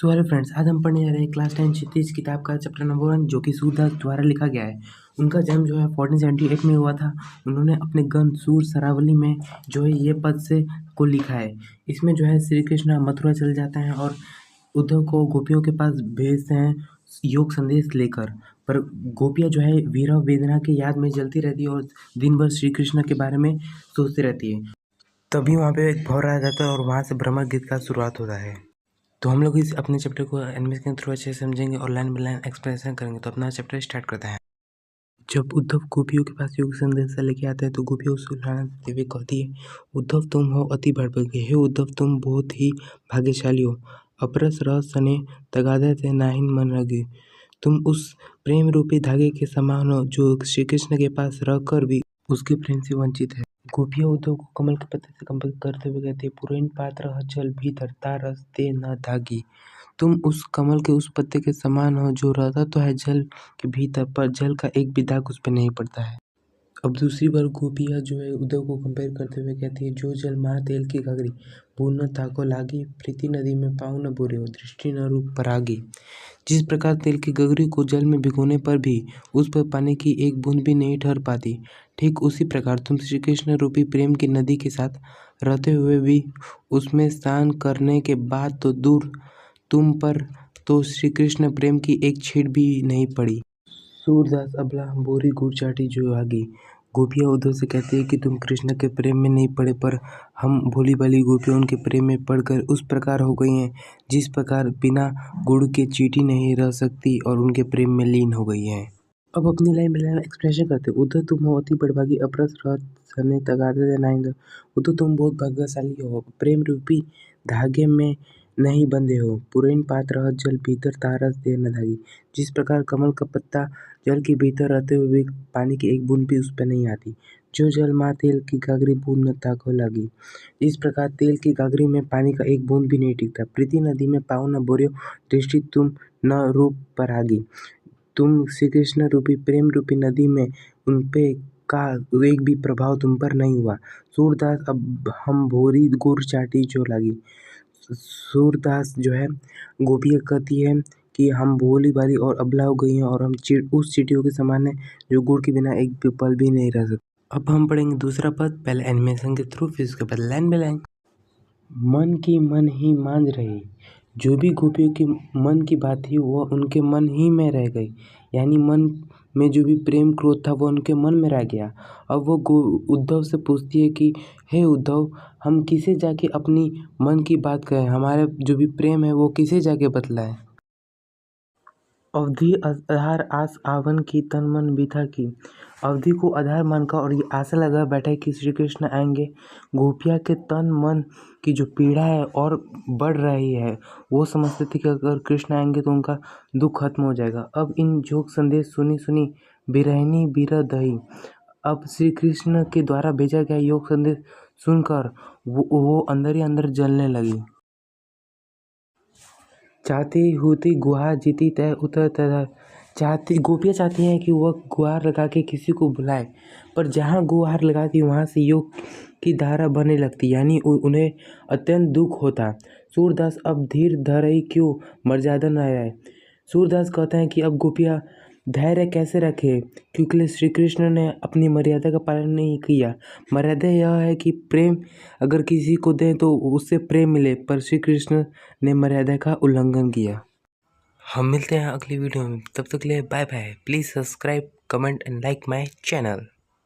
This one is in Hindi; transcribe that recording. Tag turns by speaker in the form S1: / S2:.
S1: सो हेलो फ्रेंड्स, आज हम पढ़ने जा रहे हैं क्लास 10 क्षितिज किताब का चैप्टर नंबर 1 जो कि सूरदास द्वारा लिखा गया है। उनका जन्म जो है 1478 में हुआ था। उन्होंने अपने ग्रंथ सूर सरावली में जो है ये पद से को लिखा है। इसमें जो है श्री कृष्ण मथुरा चले जाते हैं और उद्धव को गोपियों के पास भेजते हैं योग संदेश लेकर। पर गोपियाँ जो है वीरा वेदना की याद में जलती रहती है और दिन भर श्री कृष्ण के बारे में सोचती रहती है। तभी वहाँ पे एक भौर आ जाता है और वहाँ से ब्रह्म गीत का शुरुआत होता है। तो हम लोग इस अपने चैप्टर को एनिमेशन के थ्रू अच्छे से समझेंगे और लाइन बाय लाइन एक्सप्लेनेशन करेंगे। तो अपना चैप्टर स्टार्ट करते हैं। जब उद्धव गोपियों के पास योग संदेश लेके आते हैं तो गोपियों उसे उल्लास देते हुए कहती है, उद्धव तुम हो अति भाग्यवान। हे उद्धव तुम बहुत ही भाग्यशाली हो। अपरस रस सने तगादे से नाहिन मन लगे। तुम उस प्रेम रूपी धागे के समान हो जो श्री कृष्ण के पास रहकर भी उसके प्रेम से वंचित है। गोपियाँ उद्धव को कमल के पत्ते से कंपित करते हुए कहती है, पुरैन पात्र जल भीतर तारस दे न धागी। तुम उस कमल के उस पत्ते के समान हो जो रहता तो है जल के भीतर, पर जल का एक भी दाग उस पर नहीं पड़ता है। अब दूसरी बार गोपियाँ जो है उद्धव को कंपेयर करते हुए कहती है, जो जल महा तेल की घाघरी बूंद न ताको लागी, प्रीति नदी में पाँव न बुरे हो, दृष्टि न रूप परागी। जिस प्रकार तेल की गगरी को जल में भिगोने पर भी उस पर पानी की एक बूंद भी नहीं ठहर पाती, ठीक उसी प्रकार तुम श्री कृष्ण रूपी प्रेम की नदी के साथ रहते हुए भी उसमें स्नान करने के बाद तो दूर तुम पर तो श्री कृष्ण प्रेम की एक छींट भी नहीं पड़ी। सूरदास अबला बोरी गुड़ चाटी जो आगी। गोपियाँ उद्धव से कहती है कि तुम कृष्ण के प्रेम में नहीं पड़े, पर हम भोली भाली गोपियाँ उनके प्रेम में पड़कर उस प्रकार हो गई हैं जिस प्रकार बिना गुड़ के चींटी नहीं रह सकती और उनके प्रेम में लीन हो गई हैं। अब अपनी लाइन में एक्सप्रेशन करते, उद्धव तुम हो अति बड़भागी अपरस रहत सने तगादे नाहिन। उद्धव तुम बहुत भाग्यशाली हो, प्रेम रूपी धागे में नहीं बंधे हो। पुरैन पात्र रहत जल भीतर तारस दे न धागी। जिस प्रकार कमल का पत्ता जल के भीतर रहते हुए भी पानी की एक बूंद भी उस पर नहीं आती, जो जल माँ तेल की गागरी बूंद न ताको लागी। इस प्रकार तेल की गागरी में पानी का एक बूंद भी नहीं टिकता, प्रीति नदी में पाँव न बोरियो, दृष्टि तुम न रूप परागी। तुम श्री कृष्ण रूपी प्रेम रूपी नदी में उनपे का एक भी प्रभाव तुम पर नहीं हुआ। सूरदास अब हम भोरी गुड़ चाटी जो लागी। सूरदास जो है गोपियाँ कहती है कि हम भोली भाली और अबला हो गई हैं और हम उस चींटियों के समान है जो गुड़ के बिना एक पल भी नहीं रह सकते। अब हम पढ़ेंगे दूसरा पद, पहले एनिमेशन के थ्रू फिर उसके बाद लाइन बाय लाइन। मन की मन ही मांझ रही। जो भी गोपियों की मन की बात थी वह उनके मन ही में रह गई, यानी मन में जो भी प्रेम क्रोध था वो उनके मन में रह गया। अब वो उद्धव से पूछती है कि हे उद्धव, हम किसे जाके अपनी मन की बात कहें, हमारे जो भी प्रेम है वो किसे जाके बतलाएं। अवधि आधार आस आवन की तन मन बिथा की। अवधि को आधार मानकर और ये आशा लगा बैठा है कि श्री कृष्ण आएंगे। गोपिया के तन मन की जो पीड़ा है और बढ़ रही है, वो समझते थे कि अगर कृष्ण आएंगे तो उनका दुख खत्म हो जाएगा। अब इन जोग संदेश सुनी सुनी बिरहिनी बिरह दही। अब श्री कृष्ण के द्वारा भेजा गया योग संदेश सुनकर वो अंदर ही अंदर जलने लगी। चाहती होती गुहार जीती तय उतर तय। गोपियाँ चाहती हैं कि वह गुहार लगा के किसी को बुलाए, पर जहाँ गुहार लगाती वहाँ से योग की धारा बहने लगती, यानी उन्हें अत्यंत दुख होता। सूरदास अब धीर धरई क्यों मर्यादा न आए। सूरदास कहते हैं कि अब गोपियाँ धैर्य कैसे रखे, क्योंकि श्री कृष्ण ने अपनी मर्यादा का पालन नहीं किया। मर्यादा यह है कि प्रेम अगर किसी को दें तो उससे प्रेम मिले, पर श्री कृष्ण ने मर्यादा का उल्लंघन किया। हम मिलते हैं अगली वीडियो में, तब तक के लिए bye bye. Please subscribe, comment and like my channel.